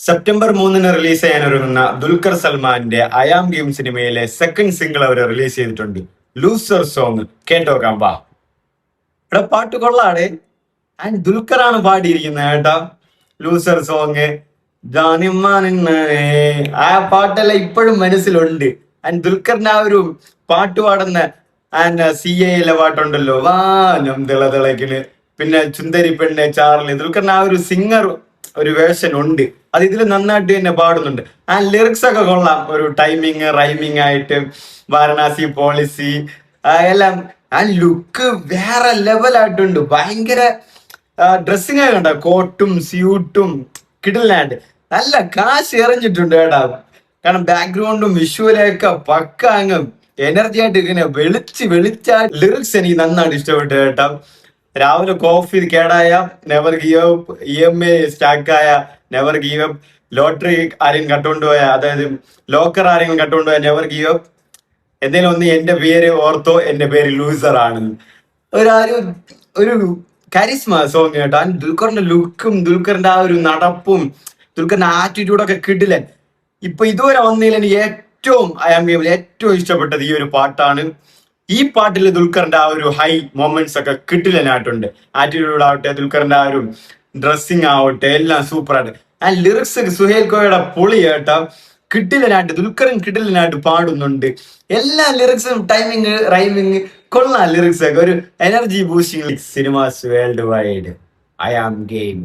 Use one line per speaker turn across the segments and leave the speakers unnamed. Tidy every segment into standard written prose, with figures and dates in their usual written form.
September 3 release ചെയ്യാനൊരുങ്ങുന്ന Dulquer സൽമാന്റെ I am game സിനിമയിലെ second single അവർ release ചെയ്തിട്ടുണ്ട്. ലൂസർ സോങ് കേട്ടോക്കാം വാ. ഇവിടെ പാട്ട് കൊള്ളാടെ. ആൻഡ് ദുൽഖറാണ് പാടിയിരിക്കുന്നത് കേട്ടാ. ലൂസർ സോങ് ആ പാട്ടെല്ലാം ഇപ്പോഴും മനസ്സിലുണ്ട്. ആൻഡ് ദുൽഖറിന്റെ ആ ഒരു പാട്ട് പാടുന്ന ആൻഡ് CA പാട്ടുണ്ടല്ലോ, വാനം തിളതിളക്കിന്, പിന്നെ ചുന്ദരി പെണ്ണ് ചാർലി, ദുൽഖറിന്റെ ആ ഒരു സിംഗർ ഒരു വേർഷൻ ഉണ്ട്. അത് ഇതിൽ നന്നായിട്ട് തന്നെ പാടുന്നുണ്ട്. ആ ലിറിക്സ് ഒക്കെ കൊള്ളാം. ഒരു ടൈമിങ് റൈമിങ് ആയിട്ട് വാരണാസി പോളിസി എല്ലാം. ആ ലുക്ക് വേറെ ലെവലായിട്ടുണ്ട്. ഭയങ്കര ഡ്രസ്സിങ് ഒക്കെ ഉണ്ടോ, കോട്ടും സ്യൂട്ടും കിടിലാണ്ട് നല്ല കാശ് എറിഞ്ഞിട്ടുണ്ട് കേട്ടാ. കാരണം ബാക്ക്ഗ്രൗണ്ടും വിഷ്വലൊക്കെ പക്ക അങ്ങ് എനർജി ആയിട്ട് ഇങ്ങനെ വെളിച്ച ലിറിക്സ് എനിക്ക് നന്നായിട്ട് ഇഷ്ടപ്പെട്ടു കേട്ടാ. രാവിലെ കോഫി കേടായ നെവർ ഗീവ് അപ്പ്, EMI സ്റ്റാക്കായ നെവർ ഗീവ് അപ്പ്, ലോട്ടറി ആരെങ്കിലും കട്ടുകൊണ്ടുപോയ, അതായത് ലോക്കർ ആരെങ്കിലും കട്ടുകൊണ്ടുപോയ നെവർ ഗീവ് അപ്പ്, എന്തെങ്കിലും ഒന്ന് എന്റെ പേര് ഓർത്തോ, എന്റെ പേര് ലൂസർ ആണ്. ഒരു കരിസ്മ സോങ് കേട്ടോ. ദുൽഖറിന്റെ ലുക്കും ദുൽഖറിന്റെ ആ ഒരു നടപ്പും ദുൽഖറിന്റെ ആറ്റിറ്റ്യൂഡൊക്കെ കിടിലൻ. ഇപ്പൊ ഇതുവരെ വന്നതിൽ എനിക്ക് ഏറ്റവും ഏറ്റവും ഇഷ്ടപ്പെട്ടത് ഈ ഒരു പാട്ടാണ്. ഈ പാട്ടിൽ ദുൽഖറിന്റെ ആ ഒരു ഹൈ മൊമെന്റ്സ് ഒക്കെ കിട്ടിലനായിട്ടുണ്ട്. ആറ്റിറ്റ്യൂഡ് ആവട്ടെ, ദുൽഖറിന്റെ ആ ഒരു ഡ്രസ്സിങ് ആവട്ടെ, എല്ലാം സൂപ്പറായിട്ട്. ആ ലിറിക്സ് സുഹേൽ കോയയുടെ പൊളി കേട്ടാ. കിട്ടിലനായിട്ട് ദുൽഖറും കിട്ടിലനായിട്ട് പാടുന്നുണ്ട്. എല്ലാ ലിറിക്സും ടൈമിങ് റൈമിങ് കൊള്ളാം. ലിറിക്സ് ഒക്കെ ഒരു energy boosting. Cinemas world wide I am game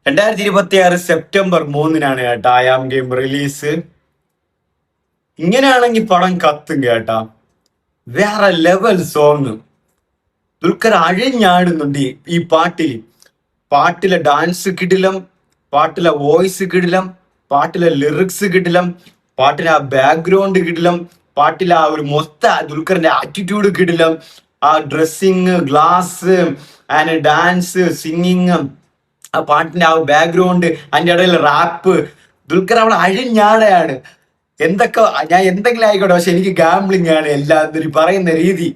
2026 September 3 കേട്ടാ അയാം ഗെയിം റിലീസ്. ഇങ്ങനെയാണെങ്കിൽ പടം കത്തും കേട്ടാ. വേറെ ലെവൽ സോങ്. ദുൽഖർ അഴിഞ്ഞാടുന്നുണ്ട് ഈ പാട്ടിലെ ഡാൻസ് കിടിലം, പാട്ടിലെ വോയിസ് കിടിലം, പാട്ടിലെ ലിറിക്സ് കിടിലം, പാട്ടിലെ ആ ബാക്ക്ഗ്രൗണ്ട് കിടിലം, പാട്ടിലെ ആ ഒരു ദുൽഖറിന്റെ ആറ്റിറ്റ്യൂഡ് കിടിലം, ആ dressing, glass and dance, singing, ആ പാട്ടിന്റെ ആ ബാക്ക്ഗ്രൗണ്ട്, അതിന്റെ ഇടയിൽ റാപ്പ്. ദുൽഖർ അവിടെ അഴിഞ്ഞാടയാണ്. എന്തൊക്കെ ഞാൻ എന്തെങ്കിലും ആയിക്കോട്ടെ, പക്ഷെ എനിക്ക് ഗാംബ്ലിംഗ് ആണ് എല്ലാവരും പറയുന്ന രീതി.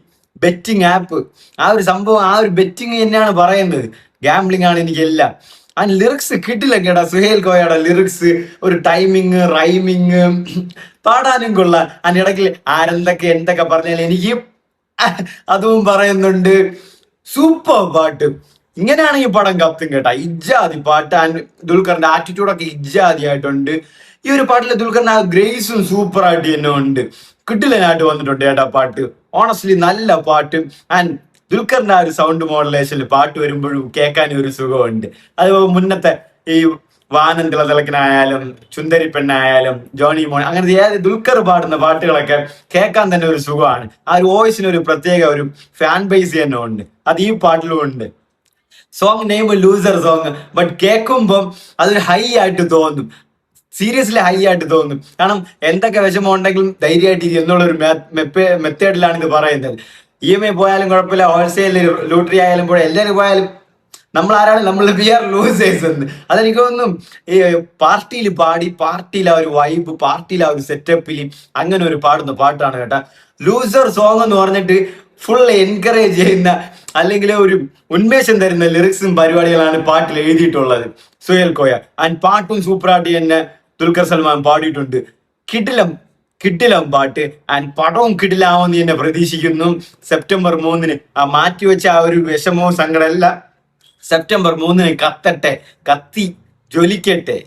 ബെറ്റിംഗ് ആപ്പ്, ആ ഒരു സംഭവം, ആ ഒരു ബെറ്റിംഗ് തന്നെയാണ് പറയുന്നത്. ഗാംബ്ലിംഗ് ആണ് എനിക്ക് എല്ലാം. ആ ലിറിക്സ് കിട്ടില്ല കേട്ടാ. സുഹേൽ കോയയുടെ ലിറിക്സ്, ഒരു ടൈമിങ് റൈമിങ്, പാടാനും കൊള്ളാം. അതിന്റെ ഇടയ്ക്ക് എന്തൊക്കെ പറഞ്ഞാൽ എനിക്ക് അതും പറയുന്നുണ്ട്. സൂപ്പർ പാട്ട്. ഇങ്ങനെയാണെങ്കിൽ പടം കത്തും കേട്ടാ. ഇജ്ജാതി പാട്ട്. ദുൽഖറിന്റെ ആറ്റിറ്റ്യൂഡൊക്കെ ഇജ്ജാതി ആയിട്ടുണ്ട്. ഈ ഒരു പാട്ടിൽ ദുൽഖറിന്റെ ആ ഗ്രേസും സൂപ്പർ ആയിട്ട് തന്നെ ഉണ്ട്. കിട്ടിലനായിട്ട് വന്നിട്ടുണ്ട് കേട്ടാ പാട്ട്. ഓണസ്റ്റ്ലി നല്ല പാട്ട്. ആൻഡ് ദുൽഖറിന്റെ ആ ഒരു സൗണ്ട് മോഡുലേഷനിൽ പാട്ട് വരുമ്പോഴും കേൾക്കാൻ ഒരു സുഖമുണ്ട്. അതുപോലെ മുന്നത്തെ ഈ വാനം തിളതിളക്കനായാലും ചുന്ദരി പെണ്ണായാലും ജോണി മോൻ, അങ്ങനത്തെ ഏത് ദുൽഖർ പാടുന്ന പാട്ടുകളൊക്കെ കേൾക്കാൻ തന്നെ ഒരു സുഖമാണ്. ആ ഒരു വോയിസിന് ഒരു പ്രത്യേക ഒരു ഫാൻ ബേസ് തന്നെ ഉണ്ട്. അത് ഈ പാട്ടിലും ഉണ്ട്. Song name loser song. But കേൾക്കുമ്പം അതൊരു ഹൈ ആയിട്ട് തോന്നും. സീരിയസ്ലി ഹൈ ആയിട്ട് തോന്നും. കാരണം എന്തൊക്കെ വിഷമം ഉണ്ടെങ്കിലും ധൈര്യമായിട്ട് എന്നുള്ളൊരു മെത്തേഡിലാണ് ഇത് പറയുന്നത്. EMI പോയാലും കുഴപ്പമില്ല, ഹോൾസെയിൽ ലോട്ടറി ആയാലും പോയാലും എല്ലാവരും പോയാലും നമ്മളാരാണ്, നമ്മൾ വി ആർ ലൂസേഴ്സ് എന്ന്. അതെനിക്ക് തോന്നുന്നു ഈ പാർട്ടിയിൽ ആ ഒരു വൈബ്, പാർട്ടിയിൽ ആ ഒരു സെറ്റപ്പിൽ അങ്ങനെ ഒരു പാടുന്ന പാട്ടാണ് കേട്ടാ. ലൂസർ സോങ് എന്ന് പറഞ്ഞിട്ട് ഫുൾ എൻകറേജ് ചെയ്യുന്ന, അല്ലെങ്കിൽ ഒരു ഉന്മേഷം തരുന്ന ലിറിക്സും പരിപാടികളാണ് പാട്ടിൽ എഴുതിയിട്ടുള്ളത് സുഹേൽ കോയ. ആൻഡ് പാട്ടും സൂപ്പറായിട്ട് തന്നെ ദുൽഖർ സൽമാൻ പാടിയിട്ടുണ്ട്. കിടിലം പാട്ട്. ആൻഡ് പടവും കിടിലാവുമെന്ന് തന്നെ പ്രതീക്ഷിക്കുന്നു. സെപ്റ്റംബർ 3 ആ മാറ്റിവെച്ച ആ ഒരു വിഷമവും സങ്കടമല്ല, സെപ്റ്റംബർ 3 കത്തട്ടെ, കത്തി ജ്വലിക്കട്ടെ.